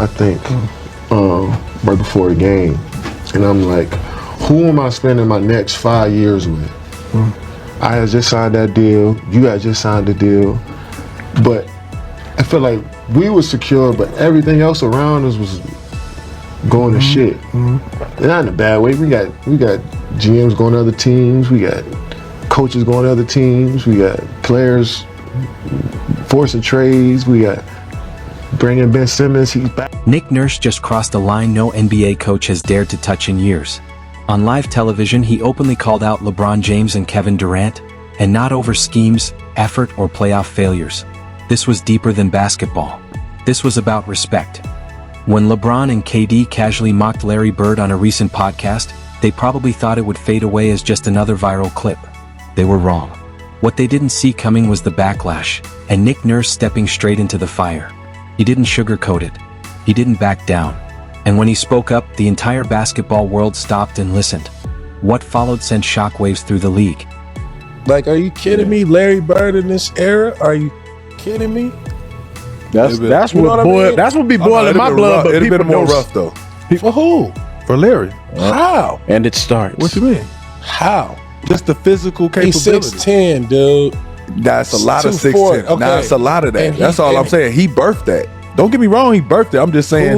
I think, right before a game, and I'm like, who am I spending my next 5 years with? I had just signed that deal. You had just signed the deal, but I feel like we were secure, but everything else around us was going to shit. And not in a bad way. We got GMs going to other teams. We got coaches going to other teams. We got players forcing trades. We got bringing Ben Simmons. He's back. Nick Nurse just crossed a line no NBA coach has dared to touch in years. On live television, he openly called out LeBron James and Kevin Durant, and not over schemes, effort, or playoff failures. This was deeper than basketball. This was about respect. When LeBron and KD casually mocked Larry Bird on a recent podcast, they probably thought it would fade away as just another viral clip. They were wrong. What they didn't see coming was the backlash, and Nick Nurse stepping straight into the fire. He didn't sugarcoat it. He didn't back down. And when he spoke up, the entire basketball world stopped and listened. What followed sent shockwaves through the league. Like, are you kidding me? Larry Bird in this era? Are you kidding me? That's what be boiling my blood. But it'd people been more don't- rough though. For who? For Larry. How? And it starts. What you mean? How? Just the physical He's capability. 6'10", dude. That's a lot of 240. 6'10". Nah, Okay. it's a lot of that. And That's all I'm saying. He birthed that. Don't get me wrong, he birthed it. I'm just saying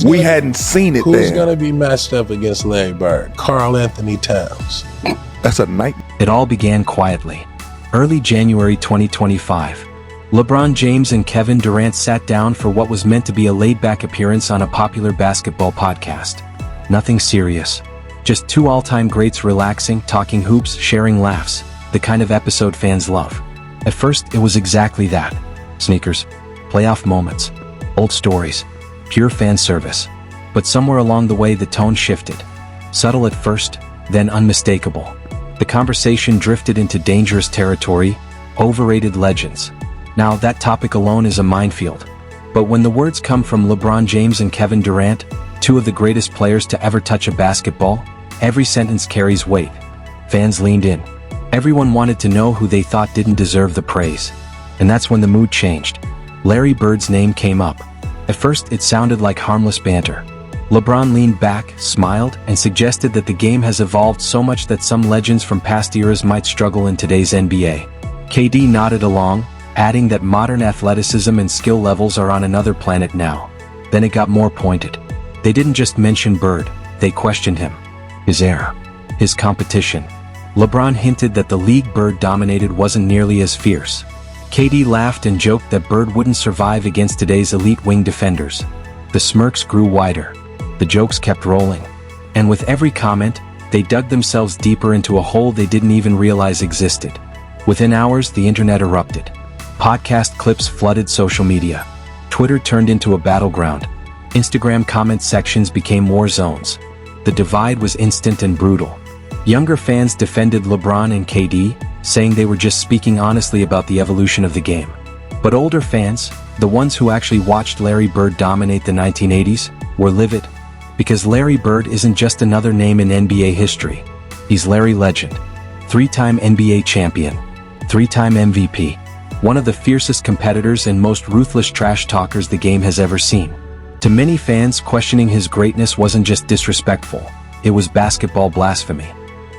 we hadn't seen it Who's then. going to be matched up against Larry Bird? Karl Anthony Towns. That's a nightmare. It all began quietly. Early January 2025. LeBron James and Kevin Durant sat down for what was meant to be a laid-back appearance on a popular basketball podcast. Nothing serious. Just two all-time greats relaxing, talking hoops, sharing laughs. The kind of episode fans love. At first, it was exactly that. Sneakers. Playoff moments. Old stories. Pure fan service. But somewhere along the way the tone shifted. Subtle at first, then unmistakable. The conversation drifted into dangerous territory, overrated legends. Now that topic alone is a minefield. But when the words come from LeBron James and Kevin Durant, two of the greatest players to ever touch a basketball, every sentence carries weight. Fans leaned in. Everyone wanted to know who they thought didn't deserve the praise. And that's when the mood changed. Larry Bird's name came up. At first, it sounded like harmless banter. LeBron leaned back, smiled, and suggested that the game has evolved so much that some legends from past eras might struggle in today's NBA. KD nodded along, adding that modern athleticism and skill levels are on another planet now. Then it got more pointed. They didn't just mention Bird, they questioned him. His era. His competition. LeBron hinted that the league Bird dominated wasn't nearly as fierce. KD laughed and joked that Bird wouldn't survive against today's elite wing defenders. The smirks grew wider. The jokes kept rolling. And with every comment, they dug themselves deeper into a hole they didn't even realize existed. Within hours, the internet erupted. Podcast clips flooded social media. Twitter turned into a battleground. Instagram comment sections became war zones. The divide was instant and brutal. Younger fans defended LeBron and KD, saying they were just speaking honestly about the evolution of the game. But older fans, the ones who actually watched Larry Bird dominate the 1980s, were livid. Because Larry Bird isn't just another name in NBA history. He's Larry Legend. 3-time NBA champion. 3-time MVP. One of the fiercest competitors and most ruthless trash talkers the game has ever seen. To many fans, questioning his greatness wasn't just disrespectful. It was basketball blasphemy.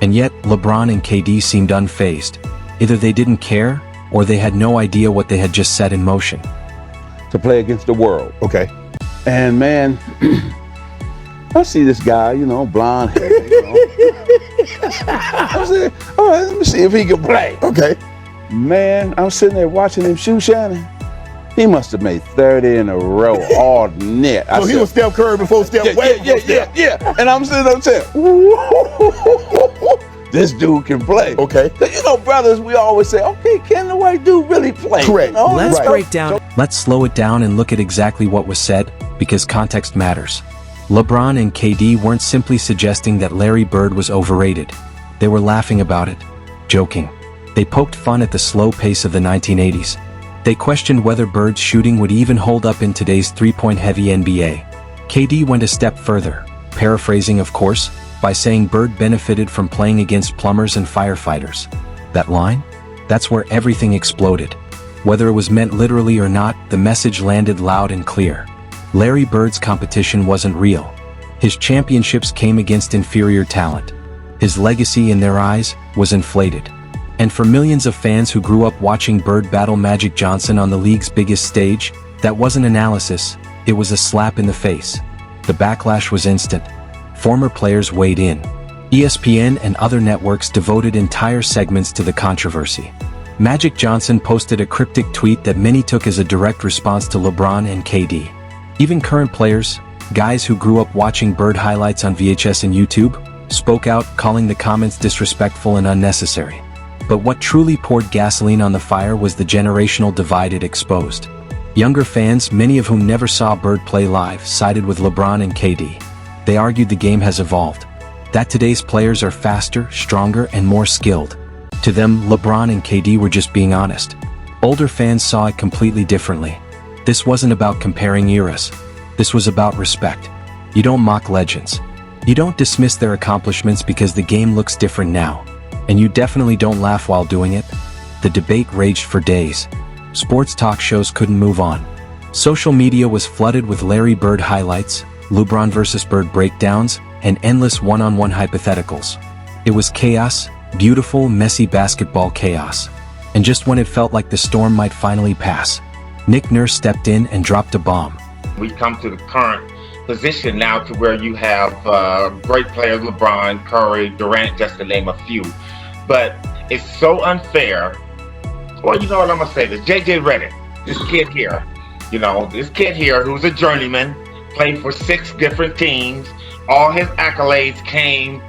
And yet, LeBron and KD seemed unfazed. Either they didn't care, or they had no idea what they had just set in motion. To play against the world. Okay. And man, I see this guy, blonde hair, I said, all right, let me see if he can play. Okay. Man, I'm sitting there watching him shoe shining. He must have made 30 in a row all net. So he was Steph Curry before Steph. Yeah. And I'm sitting there saying, this dude can play. Okay. Brothers, we always say, okay, can the white dude really play? Correct. Let's break down. Let's slow it down and look at exactly what was said, because context matters. LeBron and KD weren't simply suggesting that Larry Bird was overrated. They were laughing about it, joking. They poked fun at the slow pace of the 1980s. They questioned whether Bird's shooting would even hold up in today's three-point-heavy NBA. KD went a step further, paraphrasing of course, by saying Bird benefited from playing against plumbers and firefighters. That line? That's where everything exploded. Whether it was meant literally or not, the message landed loud and clear. Larry Bird's competition wasn't real. His championships came against inferior talent. His legacy, in their eyes, was inflated. And for millions of fans who grew up watching Bird battle Magic Johnson on the league's biggest stage, that wasn't analysis, it was a slap in the face. The backlash was instant. Former players weighed in. ESPN and other networks devoted entire segments to the controversy. Magic Johnson posted a cryptic tweet that many took as a direct response to LeBron and KD. Even current players, guys who grew up watching Bird highlights on VHS and YouTube, spoke out, calling the comments disrespectful and unnecessary. But what truly poured gasoline on the fire was the generational divide it exposed. Younger fans, many of whom never saw Bird play live, sided with LeBron and KD. They argued the game has evolved. That today's players are faster, stronger, and more skilled. To them, LeBron and KD were just being honest. Older fans saw it completely differently. This wasn't about comparing eras. This was about respect. You don't mock legends. You don't dismiss their accomplishments because the game looks different now. And you definitely don't laugh while doing it. The debate raged for days. Sports talk shows couldn't move on. Social media was flooded with Larry Bird highlights, LeBron versus Bird breakdowns, and endless one-on-one hypotheticals. It was chaos, beautiful, messy basketball chaos. And just when it felt like the storm might finally pass, Nick Nurse stepped in and dropped a bomb. We come to the current position now to where you have great players, LeBron, Curry, Durant, just to name a few. But it's so unfair. Well, you know what I'm gonna say, this JJ Redick, this kid here who's a journeyman, played for 6 different teams. All his accolades came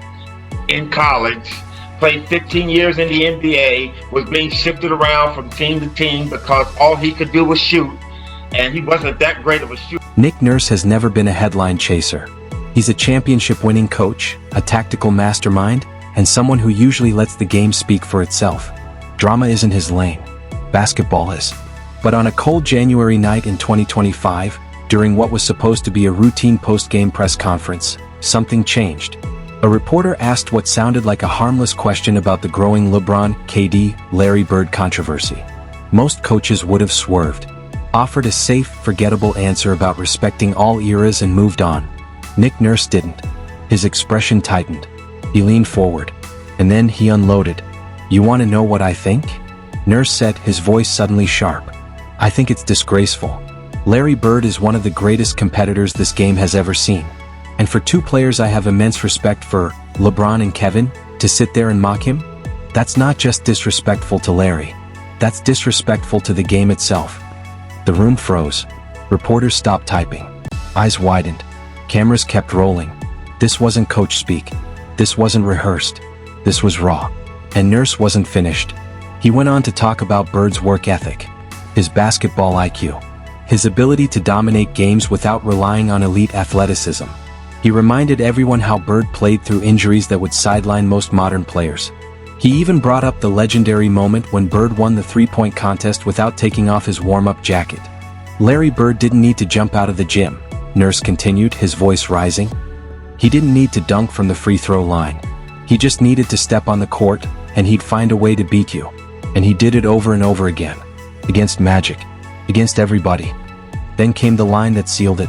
in college, played 15 years in the NBA, was being shifted around from team to team because all he could do was shoot, and he wasn't that great of a shooter. Nick Nurse has never been a headline chaser. He's a championship-winning coach, a tactical mastermind, and someone who usually lets the game speak for itself. Drama isn't his lane. Basketball is. But on a cold January night in 2025, during what was supposed to be a routine post-game press conference, something changed. A reporter asked what sounded like a harmless question about the growing LeBron, KD, Larry Bird controversy. Most coaches would have swerved, offered a safe, forgettable answer about respecting all eras and moved on. Nick Nurse didn't. His expression tightened. He leaned forward. And then he unloaded. "You want to know what I think?" Nurse said, his voice suddenly sharp. "I think it's disgraceful. Larry Bird is one of the greatest competitors this game has ever seen. And for 2 players I have immense respect for, LeBron and Kevin, to sit there and mock him? That's not just disrespectful to Larry. That's disrespectful to the game itself." The room froze. Reporters stopped typing. Eyes widened. Cameras kept rolling. This wasn't coach speak. This wasn't rehearsed. This was raw. And Nurse wasn't finished. He went on to talk about Bird's work ethic, his basketball IQ, his ability to dominate games without relying on elite athleticism. He reminded everyone how Bird played through injuries that would sideline most modern players. He even brought up the legendary moment when Bird won the three-point contest without taking off his warm-up jacket. Larry Bird didn't need to jump out of the gym, Nurse continued, his voice rising. He didn't need to dunk from the free throw line. He just needed to step on the court, and he'd find a way to beat you. And he did it over and over again. Against Magic. Against everybody. Then came the line that sealed it.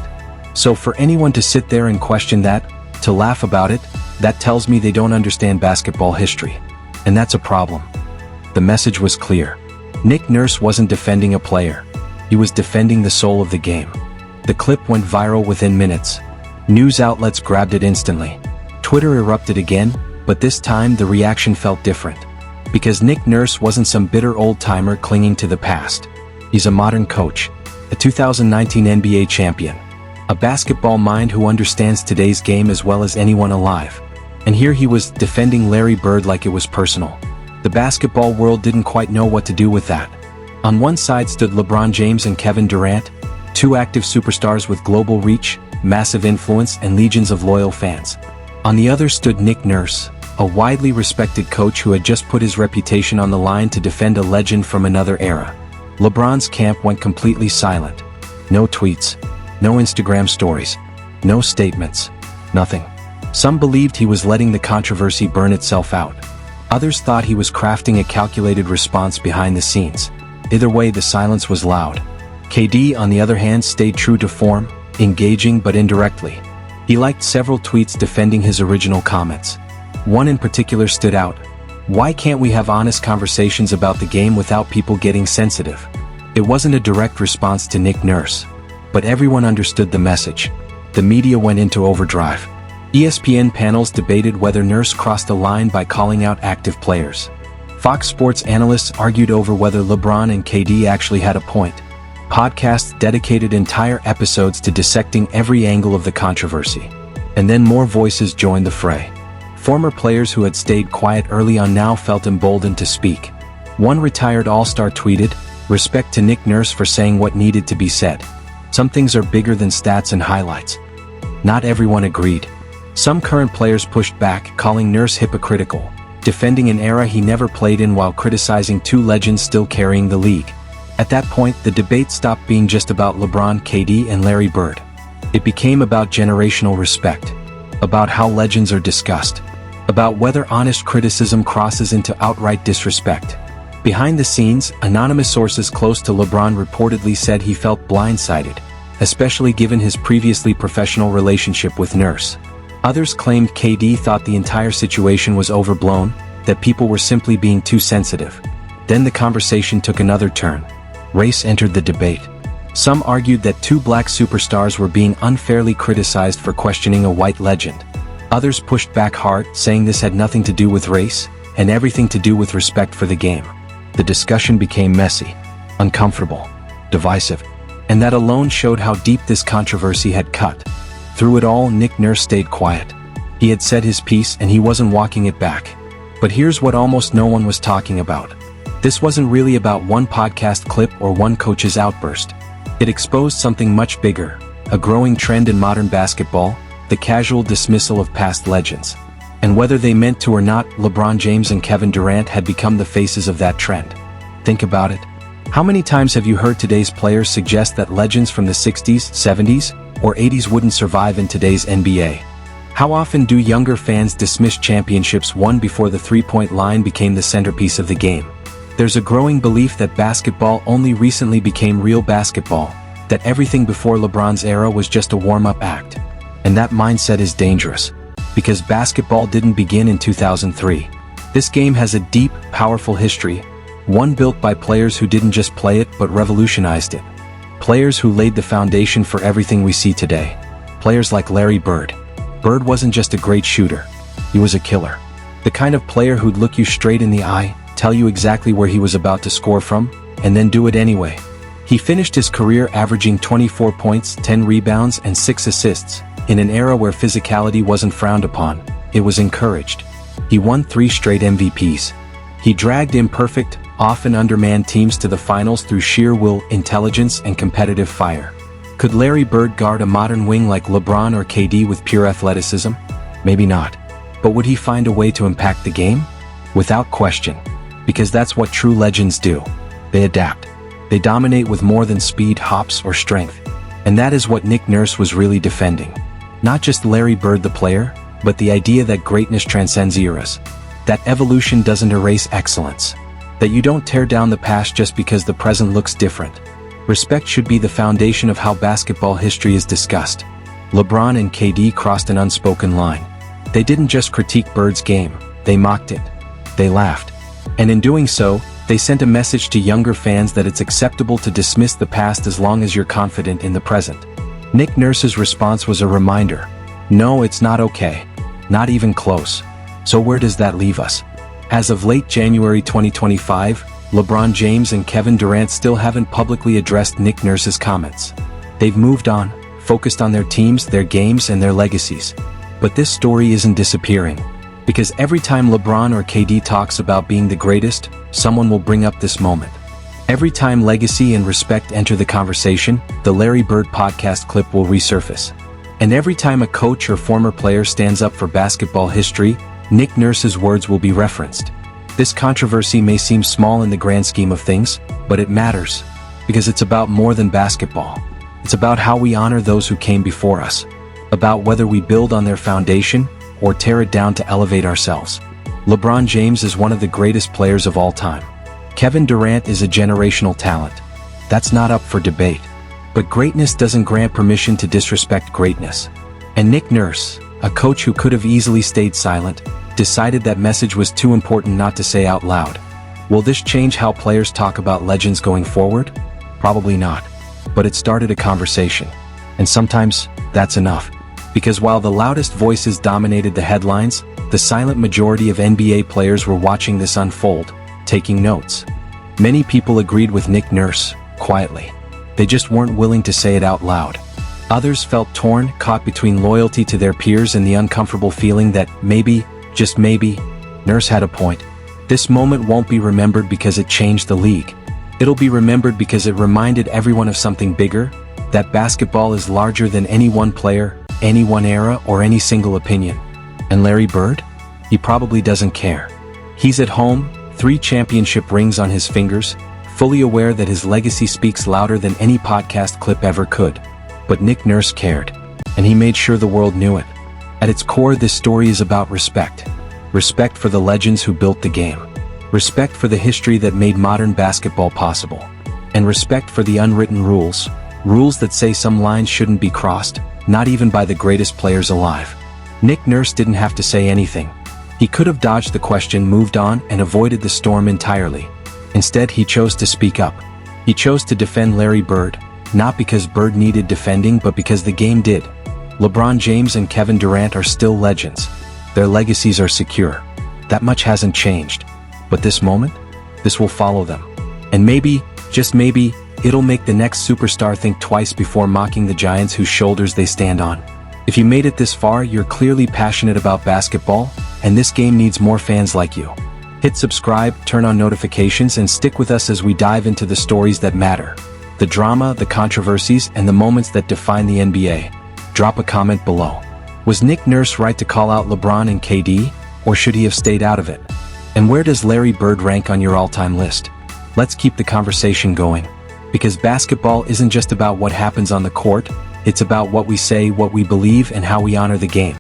So for anyone to sit there and question that, to laugh about it, that tells me they don't understand basketball history. And that's a problem. The message was clear. Nick Nurse wasn't defending a player. He was defending the soul of the game. The clip went viral within minutes. News outlets grabbed it instantly. Twitter erupted again, but this time the reaction felt different. Because Nick Nurse wasn't some bitter old-timer clinging to the past. He's a modern coach, a 2019 NBA champion, a basketball mind who understands today's game as well as anyone alive. And here he was defending Larry Bird like it was personal. The basketball world didn't quite know what to do with that. On one side stood LeBron James and Kevin Durant, 2 active superstars with global reach, massive influence, and legions of loyal fans. On the other stood Nick Nurse, a widely respected coach who had just put his reputation on the line to defend a legend from another era. LeBron's camp went completely silent. No tweets, no Instagram stories, no statements, nothing. Some believed he was letting the controversy burn itself out. Others thought he was crafting a calculated response behind the scenes. Either way, the silence was loud. KD, on the other hand, stayed true to form, engaging but indirectly. He liked several tweets defending his original comments. One in particular stood out. "Why can't we have honest conversations about the game without people getting sensitive?" It wasn't a direct response to Nick Nurse, but everyone understood the message. The media went into overdrive. ESPN panels debated whether Nurse crossed a line by calling out active players. Fox Sports analysts argued over whether LeBron and KD actually had a point. Podcasts dedicated entire episodes to dissecting every angle of the controversy. And then more voices joined the fray. Former players who had stayed quiet early on now felt emboldened to speak. One retired All-Star tweeted, "Respect to Nick Nurse for saying what needed to be said. Some things are bigger than stats and highlights." Not everyone agreed. Some current players pushed back, calling Nurse hypocritical, defending an era he never played in while criticizing two legends still carrying the league. At that point, the debate stopped being just about LeBron, KD, and Larry Bird. It became about generational respect, about how legends are discussed, about whether honest criticism crosses into outright disrespect. Behind the scenes, anonymous sources close to LeBron reportedly said he felt blindsided, especially given his previously professional relationship with Nurse. Others claimed KD thought the entire situation was overblown, that people were simply being too sensitive. Then the conversation took another turn. Race entered the debate. Some argued that two black superstars were being unfairly criticized for questioning a white legend. Others pushed back hard, saying this had nothing to do with race, and everything to do with respect for the game. The discussion became messy, uncomfortable, divisive, and that alone showed how deep this controversy had cut. Through it all, Nick Nurse stayed quiet. He had said his piece and he wasn't walking it back. But here's what almost no one was talking about. This wasn't really about one podcast clip or one coach's outburst. It exposed something much bigger, a growing trend in modern basketball, the casual dismissal of past legends. And whether they meant to or not, LeBron James and Kevin Durant had become the faces of that trend. Think about it. How many times have you heard today's players suggest that legends from the 60s, 70s, or 80s wouldn't survive in today's NBA? How often do younger fans dismiss championships won before the three-point line became the centerpiece of the game? There's a growing belief that basketball only recently became real basketball, that everything before LeBron's era was just a warm-up act. And that mindset is dangerous, because basketball didn't begin in 2003. This game has a deep, powerful history, one built by players who didn't just play it but revolutionized it. Players who laid the foundation for everything we see today. Players like Larry Bird. Bird wasn't just a great shooter, he was a killer. The kind of player who'd look you straight in the eye, tell you exactly where he was about to score from, and then do it anyway. He finished his career averaging 24 points, 10 rebounds, and 6 assists, in an era where physicality wasn't frowned upon, it was encouraged. He won 3 straight MVPs. He dragged imperfect, often undermanned teams to the finals through sheer will, intelligence, and competitive fire. Could Larry Bird guard a modern wing like LeBron or KD with pure athleticism? Maybe not. But would he find a way to impact the game? Without question. Because that's what true legends do. They adapt. They dominate with more than speed, hops, or strength. And that is what Nick Nurse was really defending. Not just Larry Bird the player, but the idea that greatness transcends eras. That evolution doesn't erase excellence. That you don't tear down the past just because the present looks different. Respect should be the foundation of how basketball history is discussed. LeBron and KD crossed an unspoken line. They didn't just critique Bird's game, they mocked it. They laughed. And in doing so, they sent a message to younger fans that it's acceptable to dismiss the past as long as you're confident in the present. Nick Nurse's response was a reminder. No, it's not okay. Not even close. So where does that leave us? As of late January 2025, LeBron James and Kevin Durant still haven't publicly addressed Nick Nurse's comments. They've moved on, focused on their teams, their games, and their legacies. But this story isn't disappearing. Because every time LeBron or KD talks about being the greatest, someone will bring up this moment. Every time legacy and respect enter the conversation, the Larry Bird podcast clip will resurface. And every time a coach or former player stands up for basketball history, Nick Nurse's words will be referenced. This controversy may seem small in the grand scheme of things, but it matters, because it's about more than basketball. It's about how we honor those who came before us, about whether we build on their foundation or tear it down to elevate ourselves. LeBron James is one of the greatest players of all time. Kevin Durant is a generational talent. That's not up for debate. But greatness doesn't grant permission to disrespect greatness. And Nick Nurse, a coach who could have easily stayed silent, decided that message was too important not to say out loud. Will this change how players talk about legends going forward? Probably not. But it started a conversation. And sometimes, that's enough. Because while the loudest voices dominated the headlines, the silent majority of NBA players were watching this unfold, taking notes. Many people agreed with Nick Nurse, quietly. They just weren't willing to say it out loud. Others felt torn, caught between loyalty to their peers and the uncomfortable feeling that maybe, just maybe, Nurse had a point. This moment won't be remembered because it changed the league. It'll be remembered because it reminded everyone of something bigger, that basketball is larger than any one player, any one era, or any single opinion. And Larry Bird? He probably doesn't care. He's at home, 3 championship rings on his fingers, fully aware that his legacy speaks louder than any podcast clip ever could. But Nick Nurse cared, and he made sure the world knew it. At its core, this story is about respect. Respect for the legends who built the game. Respect for the history that made modern basketball possible. And respect for the unwritten rules. Rules that say some lines shouldn't be crossed, not even by the greatest players alive. Nick Nurse didn't have to say anything. He could have dodged the question, moved on, and avoided the storm entirely. Instead, he chose to speak up. He chose to defend Larry Bird, not because Bird needed defending, but because the game did. LeBron James and Kevin Durant are still legends. Their legacies are secure. That much hasn't changed. But this moment? This will follow them. And maybe, just maybe, it'll make the next superstar think twice before mocking the giants whose shoulders they stand on. If you made it this far, you're clearly passionate about basketball, and this game needs more fans like you. Hit subscribe, turn on notifications, and stick with us as we dive into the stories that matter. The drama, the controversies, and the moments that define the NBA. Drop a comment below. Was Nick Nurse right to call out LeBron and KD, or should he have stayed out of it? And where does Larry Bird rank on your all-time list? Let's keep the conversation going. Because basketball isn't just about what happens on the court, it's about what we say, what we believe, and how we honor the game.